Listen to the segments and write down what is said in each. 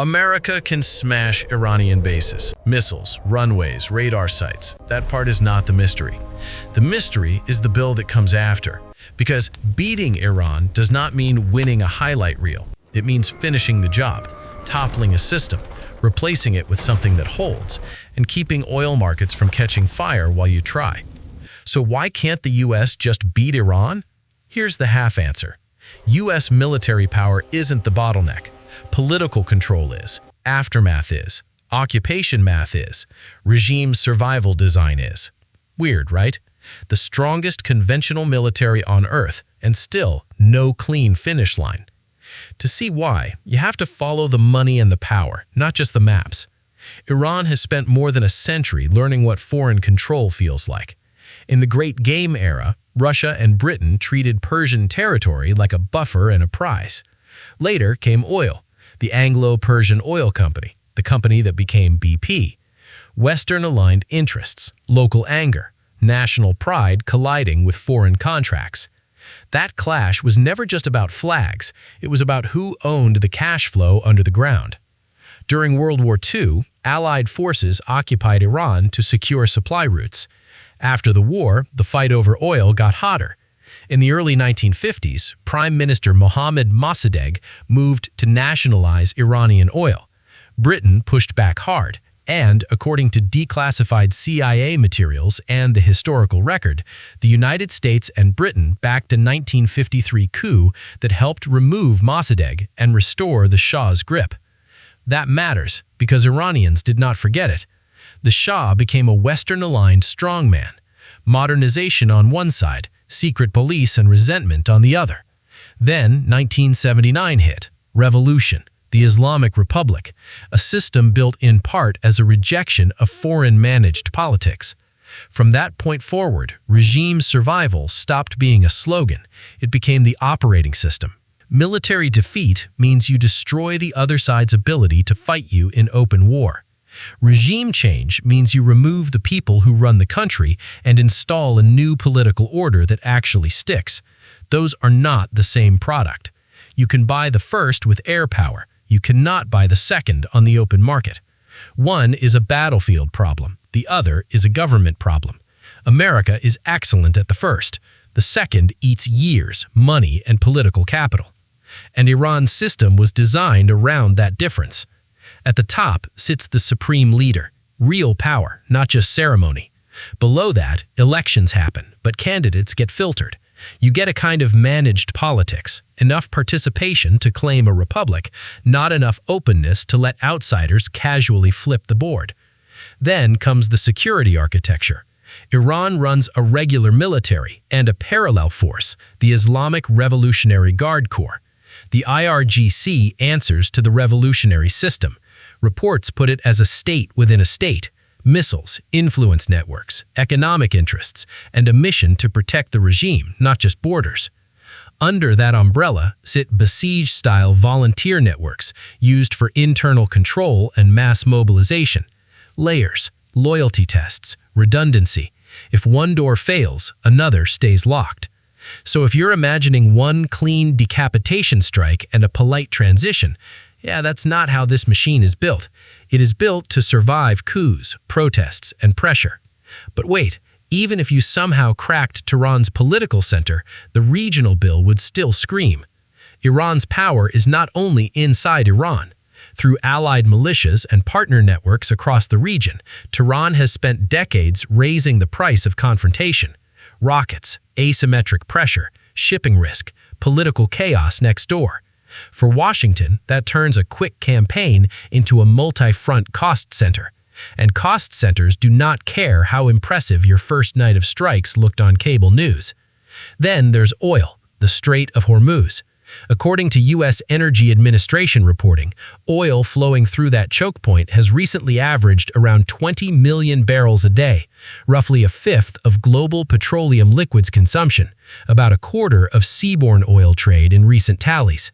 America can smash Iranian bases, missiles, runways, radar sites. That part is not the mystery. The mystery is the bill that comes after. Because beating Iran does not mean winning a highlight reel. It means finishing the job, toppling a system, replacing it with something that holds, and keeping oil markets from catching fire while you try. So why can't the US just beat Iran? Here's the half answer. US military power isn't the bottleneck. Political control is, aftermath is, occupation math is, regime survival design is. Weird, right? The strongest conventional military on Earth, and still no clean finish line. To see why, you have to follow the money and the power, not just the maps. Iran has spent more than a century learning what foreign control feels like. In the Great Game era, Russia and Britain treated Persian territory like a buffer and a prize. Later came oil. The Anglo-Persian Oil Company, the company that became BP. Western-aligned interests, local anger, national pride colliding with foreign contracts. That clash was never just about flags, it was about who owned the cash flow under the ground. During World War II, Allied forces occupied Iran to secure supply routes. After the war, the fight over oil got hotter. In the early 1950s, Prime Minister Mohammad Mossadegh moved to nationalize Iranian oil. Britain pushed back hard, and, according to declassified CIA materials and the historical record, the United States and Britain backed a 1953 coup that helped remove Mossadegh and restore the Shah's grip. That matters because Iranians did not forget it. The Shah became a Western-aligned strongman. Modernization on one side, secret police and resentment on the other. Then 1979 hit, revolution, the Islamic Republic, a system built in part as a rejection of foreign-managed politics. From that point forward, regime survival stopped being a slogan. It became the operating system. Military defeat means you destroy the other side's ability to fight you in open war. Regime change means you remove the people who run the country and install a new political order that actually sticks. Those are not the same product. You can buy the first with air power. You cannot buy the second on the open market. One is a battlefield problem. The other is a government problem. America is excellent at the first. The second eats years, money, and political capital. And Iran's system was designed around that difference. At the top sits the supreme leader, real power, not just ceremony. Below that, elections happen, but candidates get filtered. You get a kind of managed politics, enough participation to claim a republic, not enough openness to let outsiders casually flip the board. Then comes the security architecture. Iran runs a regular military and a parallel force, the Islamic Revolutionary Guard Corps. The IRGC answers to the revolutionary system. Reports put it as a state within a state, missiles, influence networks, economic interests, and a mission to protect the regime, not just borders. Under that umbrella sit besiege-style volunteer networks used for internal control and mass mobilization. Layers, loyalty tests, redundancy. If one door fails, another stays locked. So if you're imagining one clean decapitation strike and a polite transition, yeah, that's not how this machine is built. It is built to survive coups, protests, and pressure. But wait, even if you somehow cracked Tehran's political center, the regional bill would still scream. Iran's power is not only inside Iran. Through allied militias and partner networks across the region, Tehran has spent decades raising the price of confrontation. Rockets, asymmetric pressure, shipping risk, political chaos next door. For Washington, that turns a quick campaign into a multi-front cost center. And cost centers do not care how impressive your first night of strikes looked on cable news. Then there's oil, the Strait of Hormuz. According to U.S. Energy Administration reporting, oil flowing through that choke point has recently averaged around 20 million barrels a day, roughly a fifth of global petroleum liquids consumption, about a quarter of seaborne oil trade in recent tallies.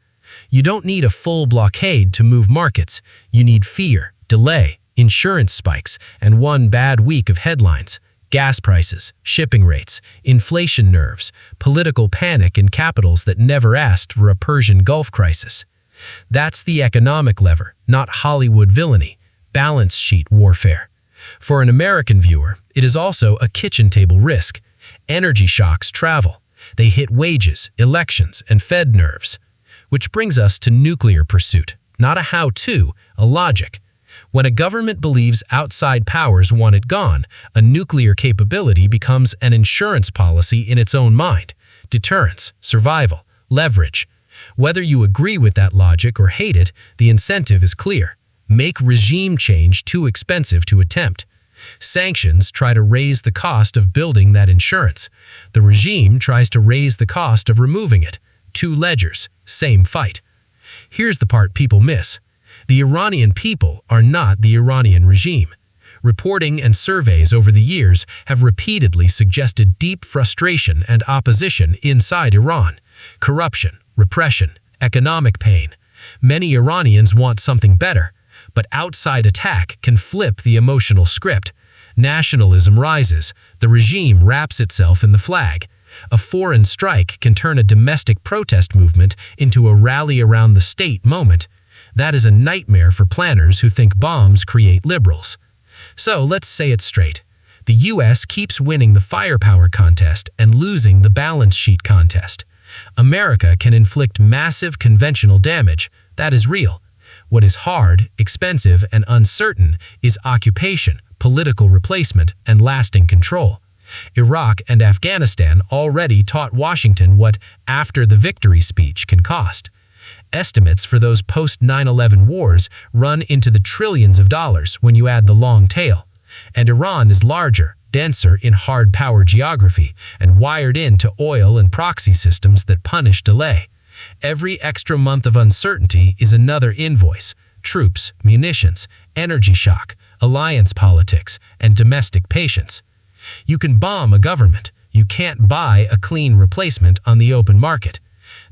You don't need a full blockade to move markets. You need fear, delay, insurance spikes, and one bad week of headlines. Gas prices, shipping rates, inflation nerves, political panic in capitals that never asked for a Persian Gulf crisis. That's the economic lever, not Hollywood villainy, balance sheet warfare. For an American viewer, it is also a kitchen table risk. Energy shocks travel. They hit wages, elections, and Fed nerves. Which brings us to nuclear pursuit. Not a how-to, a logic. When a government believes outside powers want it gone, a nuclear capability becomes an insurance policy in its own mind. Deterrence, survival, leverage. Whether you agree with that logic or hate it, the incentive is clear. Make regime change too expensive to attempt. Sanctions try to raise the cost of building that insurance. The regime tries to raise the cost of removing it. Two ledgers, same fight. Here's the part people miss. The Iranian people are not the Iranian regime. Reporting and surveys over the years have repeatedly suggested deep frustration and opposition inside Iran. Corruption, repression, economic pain. Many Iranians want something better, but outside attack can flip the emotional script. Nationalism rises, the regime wraps itself in the flag. A foreign strike can turn a domestic protest movement into a rally around the state moment. That is a nightmare for planners who think bombs create liberals. So let's say it straight. The US keeps winning the firepower contest and losing the balance sheet contest. America can inflict massive conventional damage. That is real. What is hard, expensive, and uncertain is occupation, political replacement, and lasting control. Iraq and Afghanistan already taught Washington what after the victory speech can cost. Estimates for those post-9/11 wars run into the trillions of dollars when you add the long tail. And Iran is larger, denser in hard power geography, and wired into oil and proxy systems that punish delay. Every extra month of uncertainty is another invoice: troops, munitions, energy shock, alliance politics, and domestic patience. You can bomb a government. You can't buy a clean replacement on the open market.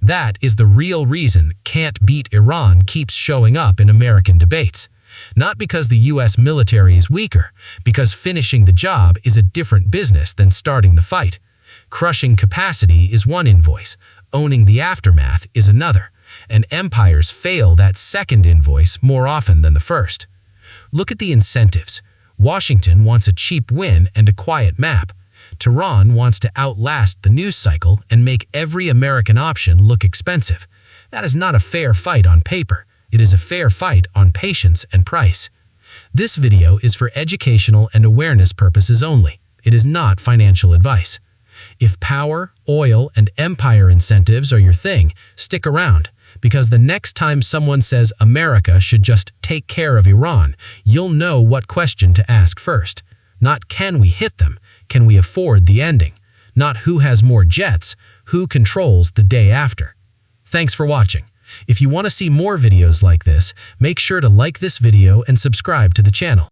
That is the real reason "Can't Beat Iran" keeps showing up in American debates. Not because the US military is weaker, because finishing the job is a different business than starting the fight. Crushing capacity is one invoice. Owning the aftermath is another. And empires fail that second invoice more often than the first. Look at the incentives. Washington wants a cheap win and a quiet map. Tehran wants to outlast the news cycle and make every American option look expensive. That is not a fair fight on paper. It is a fair fight on patience and price. This video is for educational and awareness purposes only. It is not financial advice. If power, oil, and empire incentives are your thing, stick around, because the next time someone says America should just take care of Iran, you'll know what question to ask first. Not can we hit them, can we afford the ending? Not who has more jets, who controls the day after. Thanks for watching. If you want to see more videos like this, make sure to like this video and subscribe to the channel.